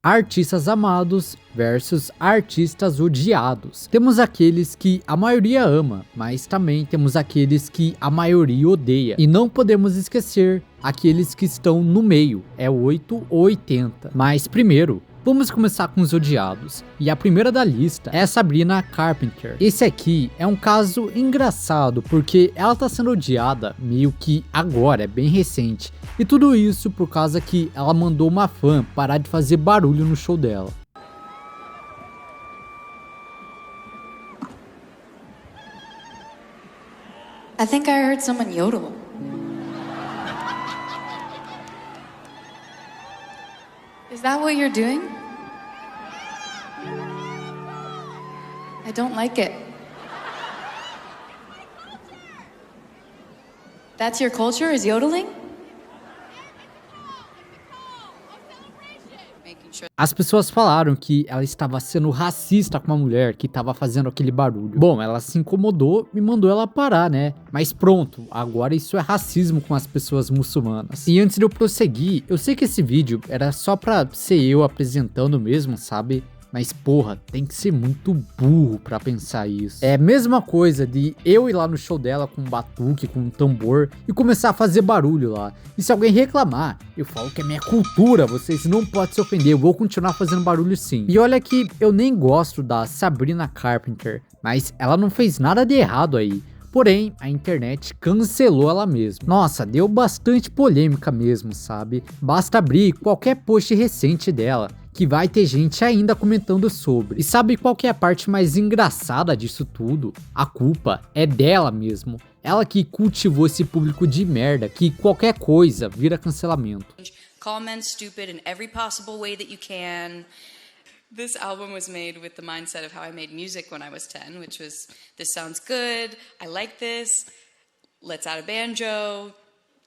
Artistas amados versus artistas odiados. Temos aqueles que a maioria ama, mas também temos aqueles que a maioria odeia. E não podemos esquecer aqueles que estão no meio, é 8 ou 80. Mas primeiro, vamos começar com os odiados, e a primeira da lista é a Sabrina Carpenter. Esse aqui é um caso engraçado, porque ela tá sendo odiada meio que agora, é bem recente, e tudo isso por causa que ela mandou uma fã parar de fazer barulho no show dela. I think I heard someone yodel. Is that what you're doing? I don't like it. That's your culture, is yodeling? As pessoas falaram que ela estava sendo racista com uma mulher que estava fazendo aquele barulho. Bom, ela se incomodou e mandou ela parar, né? Mas pronto, agora isso é racismo com as pessoas muçulmanas. E antes de eu prosseguir, eu sei que esse vídeo era só pra ser eu apresentando mesmo, sabe? Mas porra, tem que ser muito burro pra pensar isso. É a mesma coisa de eu ir lá no show dela com um batuque, com um tambor e começar a fazer barulho lá. E se alguém reclamar, eu falo que é minha cultura, vocês não podem se ofender, eu vou continuar fazendo barulho sim. E olha que eu nem gosto da Sabrina Carpenter, mas ela não fez nada de errado aí. Porém, a internet cancelou ela mesma. Nossa, deu bastante polêmica mesmo, sabe? Basta abrir qualquer post recente dela, que vai ter gente ainda comentando sobre. E sabe qual que é a parte mais engraçada disso tudo? A culpa é dela mesmo. Ela que cultivou esse público de merda, que qualquer coisa vira cancelamento. Call men stupid in every possible way that you can. This album was made with the mindset of how I made music when I was 10, which was, this sounds good, I like this, let's add a banjo,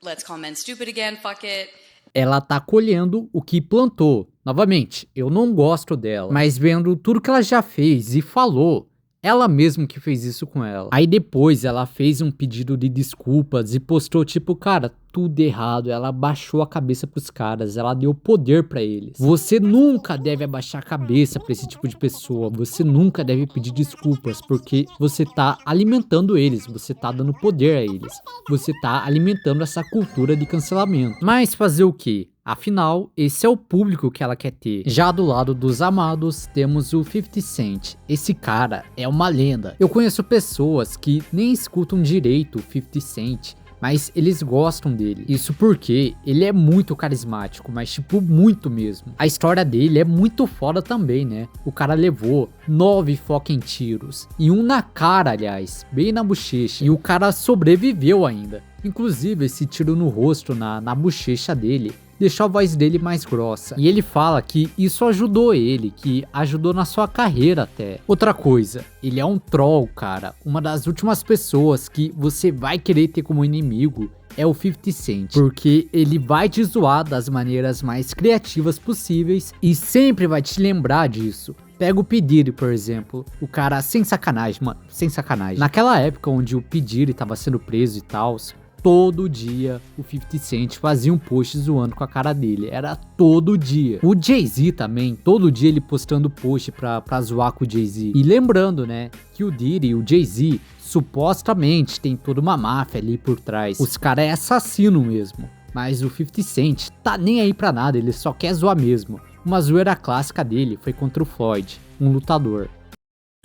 let's call men stupid again, fuck it. Ela tá colhendo o que plantou. Novamente, eu não gosto dela, mas vendo tudo que ela já fez e falou, ela mesma que fez isso com ela. Aí depois ela fez um pedido de desculpas e postou tipo, cara, tudo errado. Ela abaixou a cabeça pros caras, ela deu poder pra eles. Você nunca deve abaixar a cabeça pra esse tipo de pessoa. Você nunca deve pedir desculpas, porque você tá alimentando eles, você tá dando poder a eles. Você tá alimentando essa cultura de cancelamento. Mas fazer o quê? Afinal, esse é o público que ela quer ter. Já do lado dos amados, temos o 50 Cent. Esse cara é uma lenda. Eu conheço pessoas que nem escutam direito o 50 Cent, mas eles gostam dele. Isso porque ele é muito carismático, mas tipo, muito mesmo. A história dele é muito foda também, né? O cara levou 9 fucking tiros, e um na cara, aliás, bem na bochecha, e o cara sobreviveu ainda. Inclusive, esse tiro no rosto, na bochecha dele, deixou a voz dele mais grossa. E ele fala que isso ajudou ele, que ajudou na sua carreira até. Outra coisa, ele é um troll, cara. Uma das últimas pessoas que você vai querer ter como inimigo é o 50 Cent, porque ele vai te zoar das maneiras mais criativas possíveis e sempre vai te lembrar disso. Pega o P. Diddy, por exemplo, o cara sem sacanagem, mano, sem sacanagem. Naquela época onde o P. Diddy tava sendo preso e tal, todo dia o 50 Cent fazia um post zoando com a cara dele, era todo dia. O Jay-Z também, todo dia ele postando post pra zoar com o Jay-Z. E lembrando, né, que o Diddy e o Jay-Z supostamente tem toda uma máfia ali por trás. Os caras é assassino mesmo, mas o 50 Cent tá nem aí pra nada, ele só quer zoar mesmo. Uma zoeira clássica dele foi contra o Floyd, um lutador.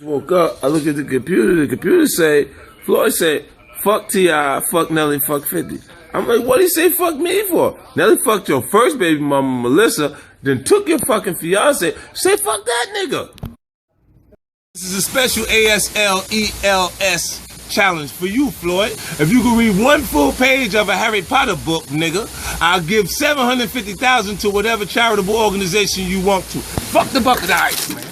Woke up, I look at the computer say, Floyd say, fuck T.I., fuck Nelly, fuck 50. I'm like, what did he say fuck me for? Nelly fucked your first baby mama, Melissa, then took your fucking fiance. Say fuck that nigga. This is a special ASLELS challenge for you, Floyd. If you can read one full page of a Harry Potter book, nigga, I'll give $750,000 to whatever charitable organization you want to. Fuck the bucket of ice, man.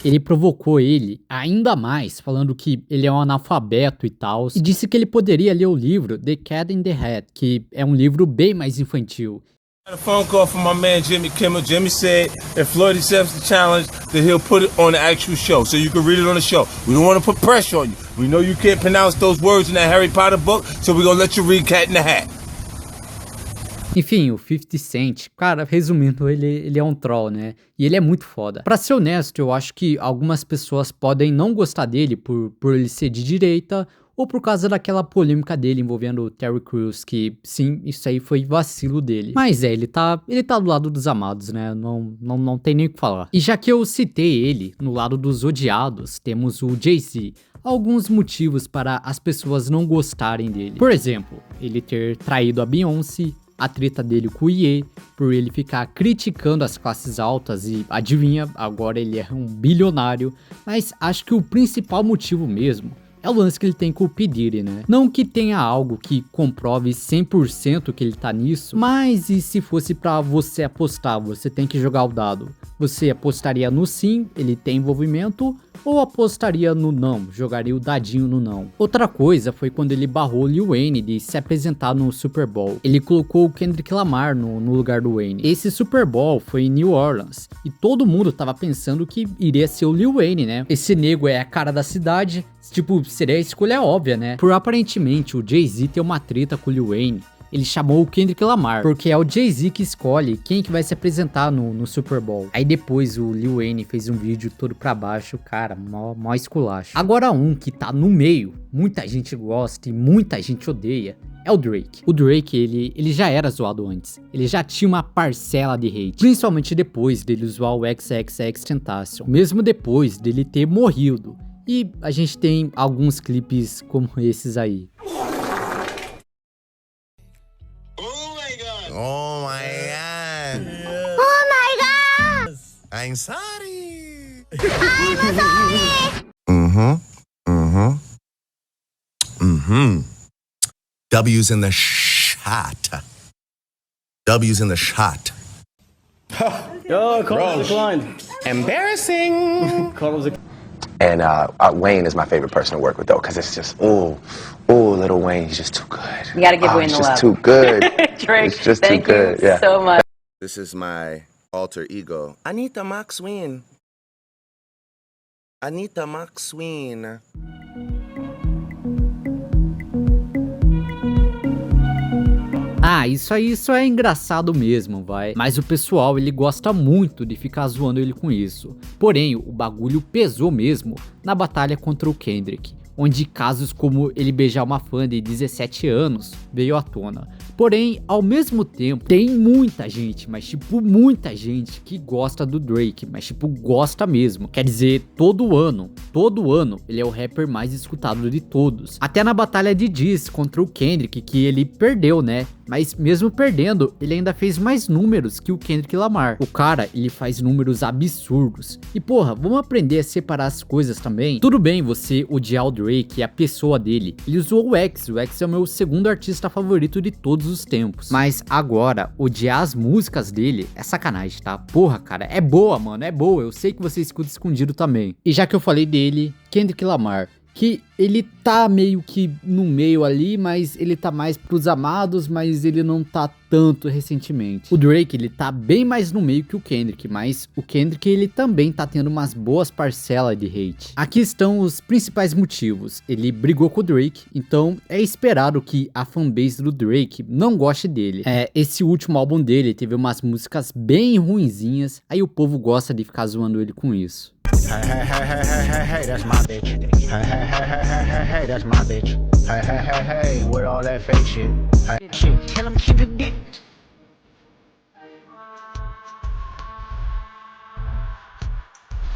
Ele provocou ele ainda mais, falando que ele é um analfabeto e tal, e disse que ele poderia ler o livro The Cat in the Hat, que é um livro bem mais infantil. I had a phone call from my man Jimmy Kimmel. Jimmy said if Floyd accepts the challenge, that he'll put it on the actual show, so you can read it on the show. We don't want to put pressure on you. We know you can't pronounce those words in that Harry Potter book, so we're gonna let you read Cat in the Hat. Enfim, o 50 Cent, cara, resumindo, ele é um troll, né? E ele é muito foda. Pra ser honesto, eu acho que algumas pessoas podem não gostar dele por ele ser de direita, ou por causa daquela polêmica dele envolvendo o Terry Crews, que sim, isso aí foi vacilo dele. Mas ele tá do lado dos amados, né? Não tem nem o que falar. E já que eu citei ele, no lado dos odiados, temos o Jay-Z. Alguns motivos para as pessoas não gostarem dele. Por exemplo, ele ter traído a Beyoncé, a treta dele com o Ye, por ele ficar criticando as classes altas e adivinha, agora ele é um bilionário. Mas acho que o principal motivo mesmo é o lance que ele tem com o P. Diddy, né? Não que tenha algo que comprove 100% que ele tá nisso, mas e se fosse pra você apostar, você tem que jogar o dado. Você apostaria no sim, ele tem envolvimento, ou apostaria no não, jogaria o dadinho no não. Outra coisa foi quando ele barrou Lil Wayne de se apresentar no Super Bowl. Ele colocou o Kendrick Lamar no lugar do Wayne. Esse Super Bowl foi em New Orleans, e todo mundo tava pensando que iria ser o Lil Wayne, né? Esse nego é a cara da cidade, tipo, seria a escolha óbvia, né? Por aparentemente o Jay-Z ter uma treta com o Lil Wayne, ele chamou o Kendrick Lamar, porque é o Jay-Z que escolhe quem que vai se apresentar no Super Bowl. Aí depois o Lil Wayne fez um vídeo todo pra baixo, cara, mó esculacho. Agora um que tá no meio, muita gente gosta e muita gente odeia, é o Drake. O Drake, ele já era zoado antes. Ele já tinha uma parcela de hate, principalmente depois dele zoar o XXXTentacion, mesmo depois dele ter morrido. E a gente tem alguns clipes como esses aí. Oh my god. Oh my god. I'm sorry. I'm sorry. W's in the shot. W's in the shot. Oh, Carl declined. Embarrassing. Carl's And Wayne is my favorite person to work with, though, because it's just, ooh, Little Wayne, he's just too good. You gotta give Wayne he's the just love. too good. Drake, It's just thank too good. you Yeah. so much. This is my alter ego. Anita Maxwin. Anita Maxwin. Ah, isso é engraçado mesmo, vai. Mas o pessoal, ele gosta muito de ficar zoando ele com isso. Porém, o bagulho pesou mesmo na batalha contra o Kendrick, onde casos como ele beijar uma fã de 17 anos veio à tona. Porém, ao mesmo tempo, tem muita gente, mas tipo muita gente que gosta do Drake, mas tipo gosta mesmo. Quer dizer, todo ano, ele é o rapper mais escutado de todos. Até na batalha de diss contra o Kendrick, que ele perdeu, né? Mas mesmo perdendo, ele ainda fez mais números que o Kendrick Lamar. O cara, ele faz números absurdos. E porra, vamos aprender a separar as coisas também. Tudo bem você odiar o Drake e a pessoa dele. Ele usou o X é o meu segundo artista favorito de todos os tempos. Mas agora, odiar as músicas dele é sacanagem, tá? Porra, cara, é boa, mano, é boa. Eu sei que você escuta escondido também. E já que eu falei dele, Kendrick Lamar, que ele tá meio que no meio ali, mas ele tá mais pros amados, mas ele não tá tanto recentemente. O Drake, ele tá bem mais no meio que o Kendrick, mas o Kendrick, ele também tá tendo umas boas parcelas de hate. Aqui estão os principais motivos. Ele brigou com o Drake, então é esperado que a fanbase do Drake não goste dele. Esse último álbum dele teve umas músicas bem ruinzinhas, aí o povo gosta de ficar zoando ele com isso. Hey, that's my bitch. Hey, that's my bitch. Hey, with all that fake shit. Shit, tell him keep it dick.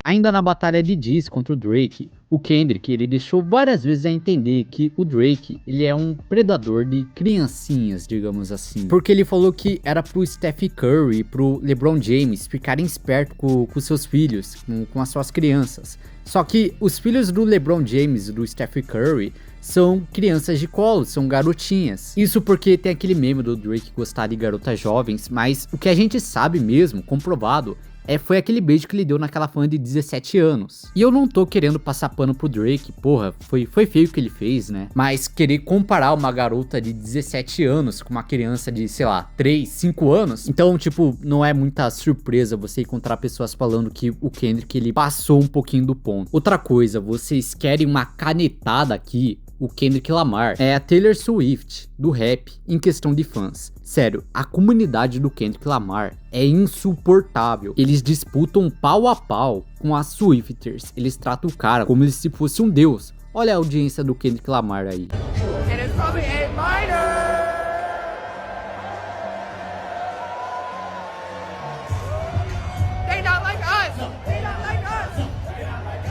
Ainda na batalha de diss contra o Drake, o Kendrick, ele deixou várias vezes a entender que o Drake, ele é um predador de criancinhas, digamos assim. Porque ele falou que era pro Steph Curry e pro LeBron James ficarem espertos com seus filhos, com as suas crianças. Só que os filhos do LeBron James e do Steph Curry são crianças de colo, são garotinhas. Isso porque tem aquele meme do Drake gostar de garotas jovens, mas o que a gente sabe mesmo, comprovado, foi aquele beijo que ele deu naquela fã de 17 anos. E eu não tô querendo passar pano pro Drake, porra, foi feio o que ele fez, né? Mas querer comparar uma garota de 17 anos com uma criança de, sei lá, 3, 5 anos, então, tipo, não é muita surpresa você encontrar pessoas falando que o Kendrick, ele passou um pouquinho do ponto. Outra coisa, vocês querem uma canetada aqui? o Kendrick Lamar é a Taylor Swift do rap em questão de fãs. Sério, a comunidade do Kendrick Lamar é insuportável. Eles disputam pau a pau com as Swifters. Eles tratam o cara como se fosse um deus. Olha a audiência do Kendrick Lamar aí.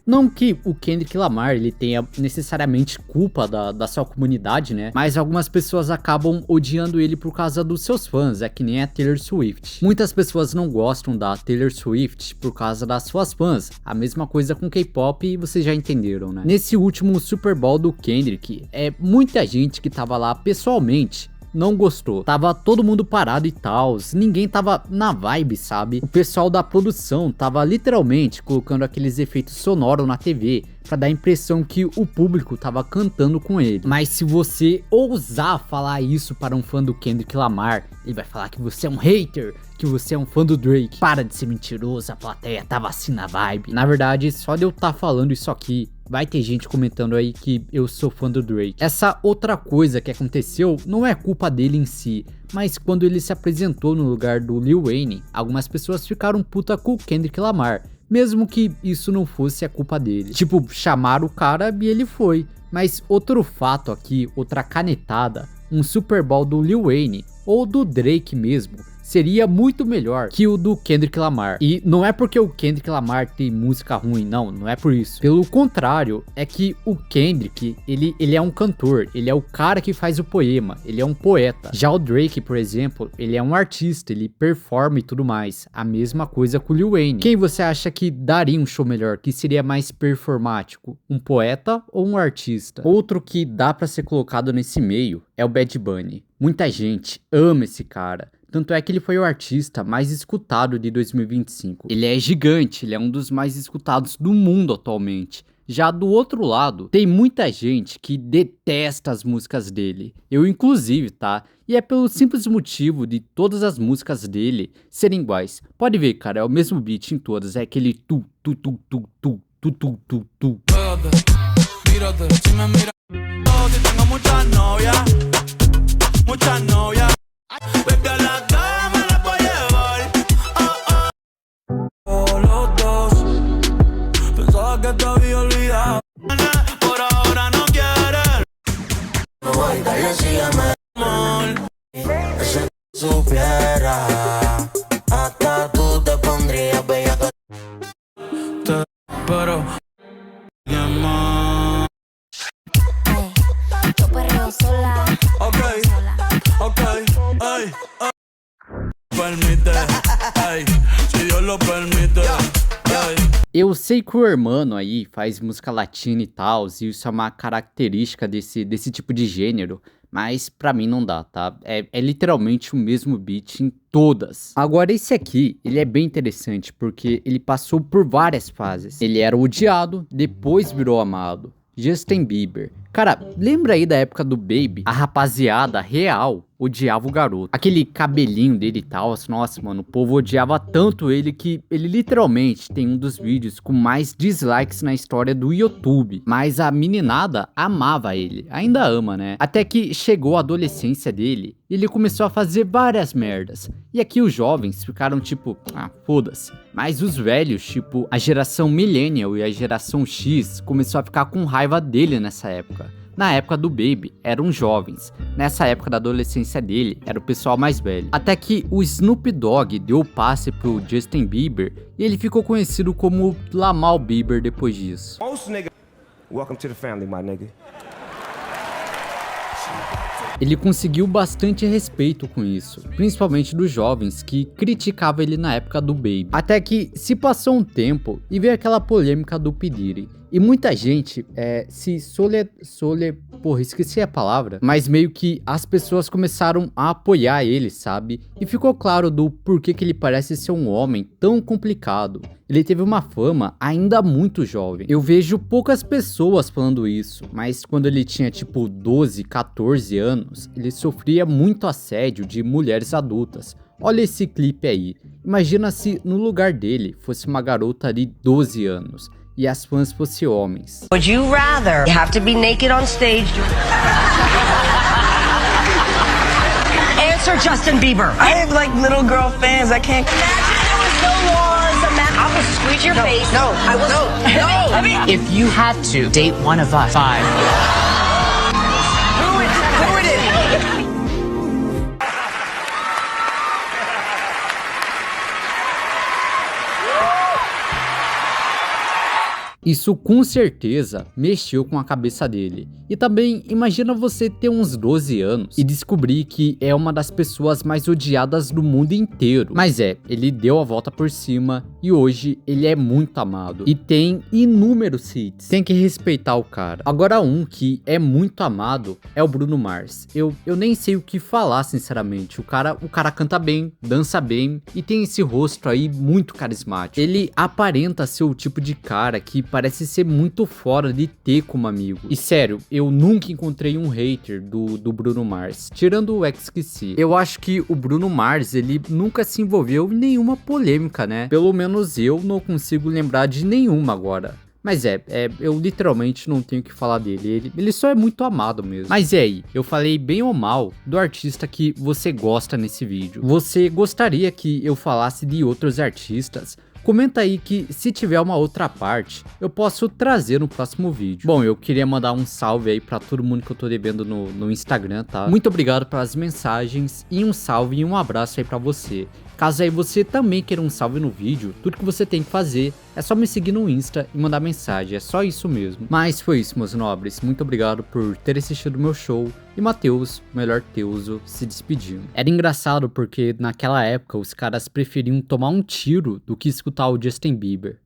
Não que o Kendrick Lamar ele tenha necessariamente culpa da sua comunidade, né? Mas algumas pessoas acabam odiando ele por causa dos seus fãs, é que nem a Taylor Swift. Muitas pessoas não gostam da Taylor Swift por causa das suas fãs. A mesma coisa com K-pop e vocês já entenderam, né? Nesse último Super Bowl do Kendrick, muita gente que tava lá pessoalmente não gostou. Tava todo mundo parado e tal, ninguém tava na vibe, sabe? O pessoal da produção tava literalmente colocando aqueles efeitos sonoros na TV pra dar a impressão que o público tava cantando com ele. Mas se você ousar falar isso para um fã do Kendrick Lamar, ele vai falar que você é um hater, que você é um fã do Drake. Para de ser mentiroso, a plateia tava assim na vibe. Na verdade, só de eu estar falando isso aqui, vai ter gente comentando aí que eu sou fã do Drake. Essa outra coisa que aconteceu não é culpa dele em si, mas quando ele se apresentou no lugar do Lil Wayne, algumas pessoas ficaram puta com o Kendrick Lamar, mesmo que isso não fosse a culpa dele. Tipo, chamaram o cara e ele foi. Mas outro fato aqui, outra canetada, um Super Bowl do Lil Wayne ou do Drake mesmo, seria muito melhor que o do Kendrick Lamar. E não é porque o Kendrick Lamar tem música ruim, não é por isso. Pelo contrário, é que o Kendrick, ele é um cantor, ele é o cara que faz o poema, ele é um poeta. Já o Drake, por exemplo, ele é um artista, ele performa e tudo mais. A mesma coisa com o Lil Wayne. Quem você acha que daria um show melhor, que seria mais performático? Um poeta ou um artista? Outro que dá pra ser colocado nesse meio é o Bad Bunny. Muita gente ama esse cara. Tanto é que ele foi o artista mais escutado de 2025. Ele é gigante, ele é um dos mais escutados do mundo atualmente. Já do outro lado, tem muita gente que detesta as músicas dele. Eu inclusive, tá? E é pelo simples motivo de todas as músicas dele serem iguais. Pode ver, cara, é o mesmo beat em todas. É aquele tu, tu, tu, tu, tu, tu, tu, tu, tu. Eu sei que o Hermano aí faz música latina e tal, e isso é uma característica desse tipo de gênero, mas pra mim não dá, tá? É literalmente o mesmo beat em todas. Agora esse aqui, ele é bem interessante, porque ele passou por várias fases. Ele era odiado, depois virou amado. Justin Bieber. Cara, lembra aí da época do Baby? A rapaziada real odiava o garoto. Aquele cabelinho dele e tal, nossa, mano, o povo odiava tanto ele que ele literalmente tem um dos vídeos com mais dislikes na história do YouTube. Mas a meninada amava ele, ainda ama, né? Até que chegou a adolescência dele e ele começou a fazer várias merdas. E aqui os jovens ficaram tipo, foda-se. Mas os velhos, tipo, a geração Millennial e a geração X começou a ficar com raiva dele nessa época. Na época do Baby, eram jovens. Nessa época da adolescência dele, era o pessoal mais velho. Até que o Snoop Dogg deu o passe pro Justin Bieber e ele ficou conhecido como Lamar Bieber depois disso. Welcome to the family, my nigga. Ele conseguiu bastante respeito com isso, principalmente dos jovens que criticavam ele na época do Baby. Até que se passou um tempo e veio aquela polêmica do P. Diddy. E muita gente porra, esqueci a palavra, mas meio que as pessoas começaram a apoiar ele, sabe? E ficou claro do porquê que ele parece ser um homem tão complicado. Ele teve uma fama ainda muito jovem. Eu vejo poucas pessoas falando isso, mas quando ele tinha tipo 12, 14 anos, ele sofria muito assédio de mulheres adultas. Olha esse clipe aí. Imagina se no lugar dele fosse uma garota de 12 anos. e as fãs fossem homens. Would you rather have to be naked on stage? Answer Justin Bieber. I have like little girl fans. I can't. Imagine there was no laws. Imagine I will squeeze your face. No, I will. No. I mean, If you had to date one of us, 5. who it is? Isso com certeza mexeu com a cabeça dele. E também imagina você ter uns 12 anos e descobrir que é uma das pessoas mais odiadas do mundo inteiro. Mas ele deu a volta por cima e hoje ele é muito amado e tem inúmeros hits. Tem que respeitar o cara. Agora um que é muito amado é o Bruno Mars. Eu nem sei o que falar sinceramente. O cara canta bem, dança bem e tem esse rosto aí muito carismático. Ele aparenta ser o tipo de cara que parece ser muito fora de ter como amigo. E sério, eu nunca encontrei um hater do Bruno Mars, tirando o XQC. Eu acho que o Bruno Mars, ele nunca se envolveu em nenhuma polêmica, né? Pelo menos eu não consigo lembrar de nenhuma agora. Mas eu literalmente não tenho o que falar dele, ele só é muito amado mesmo. Mas e aí, eu falei bem ou mal do artista que você gosta nesse vídeo? Você gostaria que eu falasse de outros artistas? Comenta aí que se tiver uma outra parte, eu posso trazer no próximo vídeo. Bom, eu queria mandar um salve aí pra todo mundo que eu tô devendo no Instagram, tá? Muito obrigado pelas mensagens e um salve e um abraço aí pra você. Caso aí você também queira um salve no vídeo, tudo que você tem que fazer é só me seguir no Insta e mandar mensagem, é só isso mesmo. Mas foi isso, meus nobres, muito obrigado por ter assistido o meu show. E Matheus, o melhor Teuso, se despedindo. Era engraçado porque naquela época os caras preferiam tomar um tiro do que escutar o Justin Bieber.